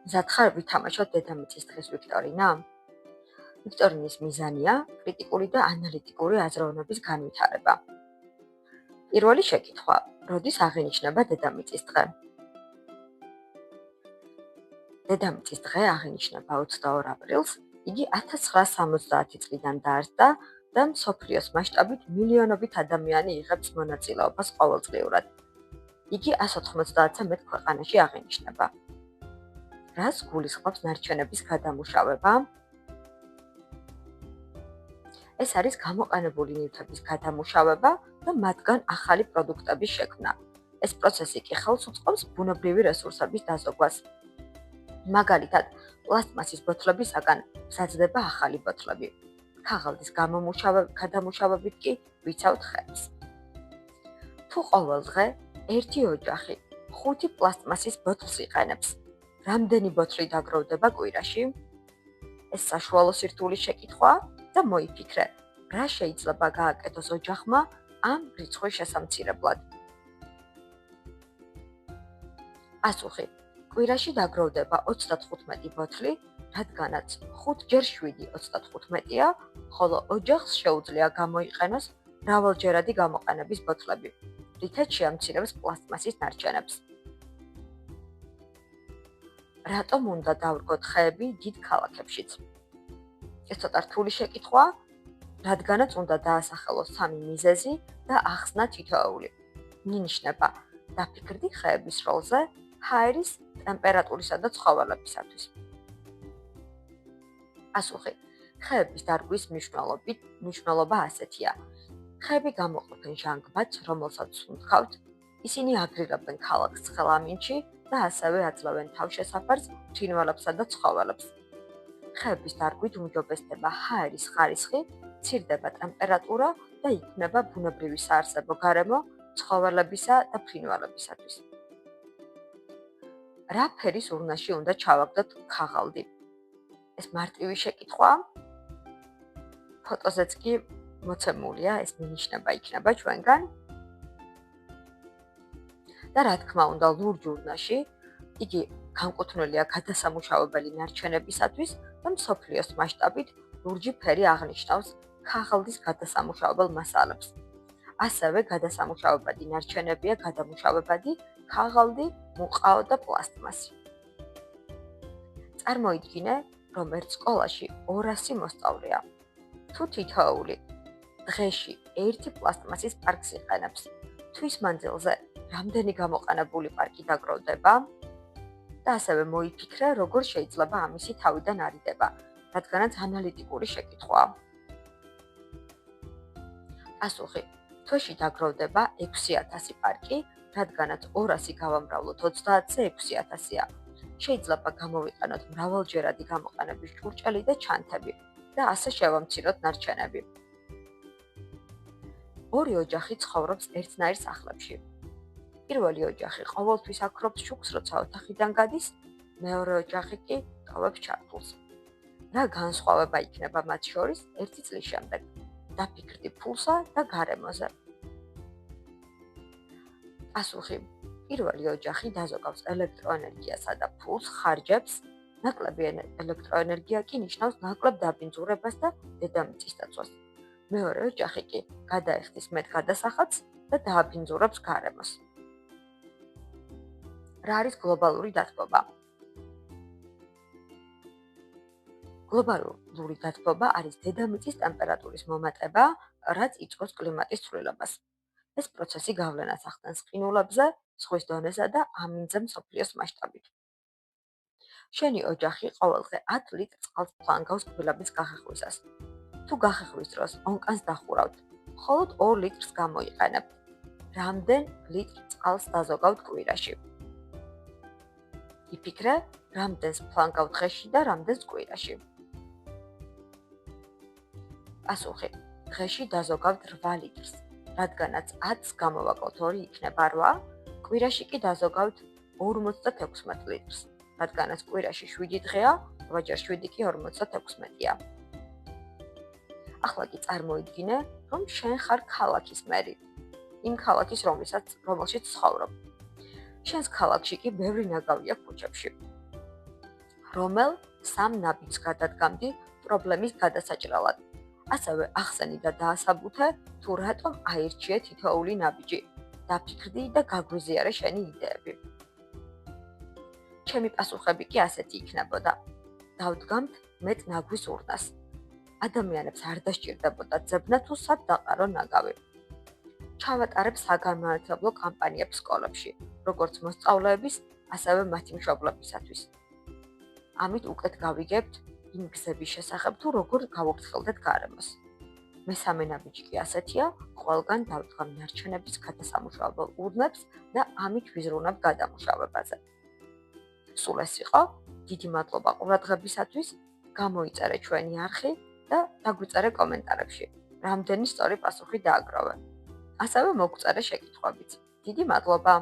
მზად ხარ ვითამაშოთ დედამიწის დღის ვიქტორინა? ვიქტორინის მიზანია კრიტიკული და ანალიტიკური აზროვნების განვითარება. პირველი შეკითხვა: როდის აღინიშნება დედამიწის დღე? დედამიწის დღე აღინიშნება 22 აპრილს. იგი 1970 წლიდან დაარსდა და მსოფლიოს მასშტაბით მილიონობით ადამიანი იღებს მონაწილეობას ყოველწლიურად. იგი 190-ზე მეტ ქვეყანაში აღინიშნება. რას გულისხმობს ნარჩენების გადამუშავება? ეს არის გამოყენებული ნივთების გადამუშავება და მათგან ახალი პროდუქტების შექმნა. ეს პროცესი კი ხელს უწყობს ბუნებრივი რესურსების დაზოგვას. მაგალითად, პლასტმასის ბოთლებისაგან მზადდება ახალი ბოთლები. ქაღალდის გადამუშავებით კი ვიცავთ ხეებს. თუ ყოველ დღე ერთი ოჯახი 5 პლასტმასის ბოთლს იყენებს, რამდენი ბოთლი დაგროვდება კვირაში? ეს საშუალო სირთულის შეკითხვაა და მოიფიქრე, რა შეიძლება გააკეთოს ოჯახმა ამ რიცხვის შესამცირებლად. პასუხი: კვირაში დაგროვდება 35 ბოთლი, რადგანაც 5 ჯერ 7 35-ია, ხოლო ოჯახს შეუძლია გამოიყენოს მრავალჯერადი გამოყენების ბოთლები, რითაც შეამცირებს პლასტმასის ნარჩენებს. რატომ უნდა დავრგოთ ხეები დიდ ქალაქებშიც? ეს ცოტა რთული შეკითხვაა, რადგანაც უნდა დაასახელოს 3 მიზეზი და ახსნა თითოეული. მინიშნება დაფიქრდი ხეების როლზე ჰაერის, ტემპერატურისა და ცხოველებისათვის. პასუხი: ხეების დარგვის მნიშვნელობა ასეთია. ხეები გამოყოფენ ჟანგბადს, რომელსაც უნთქავთ, ისინი აგრირებენ ქალაქს ცხელ ამინდში და ასევე აძლევენ თავშესაფარს ფრინველებსა და ცხოველებს. ხეების დარგვით უმჯობესდება ჰაერის ხარისხი, მცირდება ტემპერატურა და იქმნება ბუნებრივი საარსებო გარემო ცხოველებისა და ფრინველებისათვის. რა ფერის ურნაში უნდა ჩავაგდოთ ქაღალდი? ეს მარტივი შეკითხვაა. ფოტოზეც კი მოცემულია, ეს მინიშნება იქნება ჩვენგან. და რა თქმა უნდა, ლურჯ ურნაში იგი განკუთვნილია გადასამუშავებელი ნარჩენებისათვის და მსოფლიოს მასშტაბით ლურჯი ფერი აღნიშნავს ქაღალდის გადასამუშავებელ მასალებს. ასევე გადასამუშავებადი ნარჩენებია გადამუშავებადი ქაღალდი, მუყაო და პლასტმასი. წარმოიდგინე, რომ ერთ სკოლაში 200 მოსწავლეა. თუ თითოეული დღეში 1 პლასტმასის პარკს იყენებს, თვის მანძილზე რამდენი გამოყენებული პარკი დაგროვდება? და ასევე მოიფიქრე, როგორ შეიძლება ამისი თავიდან არიდება, რადგანაც ანალიტიკური შეკითხვაა. პასუხი: თვეში დაგროვდება 6000 პარკი, რადგანაც 200 გავამრავლოთ 30-ზე 6000-ია. შეიძლება გამოვიყენოთ მრავალჯერადი გამოყენების ჭურჭელი და ჩანთები და ასე შევამციროთ ნარჩენები. ორი ოჯახი ცხოვრობს ერთნაირ სახლებში. პირველი ოჯახი ყოველთვის აქრობს შუქს, როცა ოთახიდან გადის, მეორე ოჯახი კი ტოვებს ჩართულს. რა განსხვავება იქნება მათ შორის 1 წლის შემდეგ? დაფიქრდი ფულსა და გარემოზე. პასუხი: პირველი ოჯახი დაზოგავს ელექტროენერგიასა და ფულს ხარჯებს, ნაკლები ელექტროენერგია კი ნიშნავს ნაკლებ დაბინძურებას და დედამიწის დაცვას. მეორე ოჯახი კი გადაეხდის მეტ გადასახადს და დააბინძურებს გარემოს. რა არის გლობალური დათბობა? გლობალური დათბობა არის დედამიწის ტემპერატურის მომატება, რაც იწვევს კლიმატის ცვლილებას. ეს პროცესი გავლენას ახდენს ყინულებზე, ზღვის დონეზე და ამინდზე მსოფლიოს მასშტაბით. შენი ოჯახი ყოველდღე 10 ლიტრ წყალს ფლანგავს კბილების გახეხვისას. თუ გახეხვის დროს ონკანს დახურავთ, მხოლოდ 2 litrს გამოიყენებთ. რამდენ ლიტრ წყალს დაზოგავთ კვირაში? იფიქრე, რამდენს ფლანგავთ დღეში და რამდენს კვირაში. პასუხი: დღეში დაზოგავთ 8 litrს, რადგანაც 10-ს გამოვაკლოთ 2 იქნება 8, კვირაში კი დაზოგავთ 56 litrს, რადგანაც კვირაში 7 დღეა, 8 × 7 კი 56-ია. ახლა კი წარმოიდგინე, რომ შენ ხარ ქალაქის მერი, იმ ქალაქის, რომელშიც ცხოვრობ. შენს ქალაქში კი ბევრი ნაგავია ქუჩებში. რომელ სამ ნაბიჯს გადადგამდი პრობლემის გადასაჭრელად. ასევე ახსენი და დაასაბუთე, თუ რატომ აირჩიე თითოეული ნაბიჯი. დაფიქრდი და გაგვიზიარე შენი იდეები. ჩემი პასუხები კი ასეთი იქნებოდა. დავდგამთ მეტ ნაგვის ურნას. ადამიანებს არ დასჭირდებოდა ძებნა თუ სად დაყარო ნაგავი. ჩავატარებ საგანმანათლებლო კამპანიებს სკოლებში, როგორც მოსწავლეების, ასევე მათი მშობლებისათვის. ამით უკეთ გავიგებთ იმ გზების შესახებ, თუ როგორ გავუფრთხილდეთ გარემოს. მესამე ნაბიჯი კი ასეთია, ყველგან დავდგამ ნარჩენების გადასამუშავებელ ურნებს და ამით ვიზრუნებ გადამუშავებაზე. სულ ეს იყო, დიდი მადლობა ყურადღებისათვის, გამოიწერე ჩვენი არხი და დაგვიწერე კომენტარებში, რამდენი სწორი პასუხი დააგროვე. ასევე მოგწერე შეკითხვებიც. დიდი მადლობა!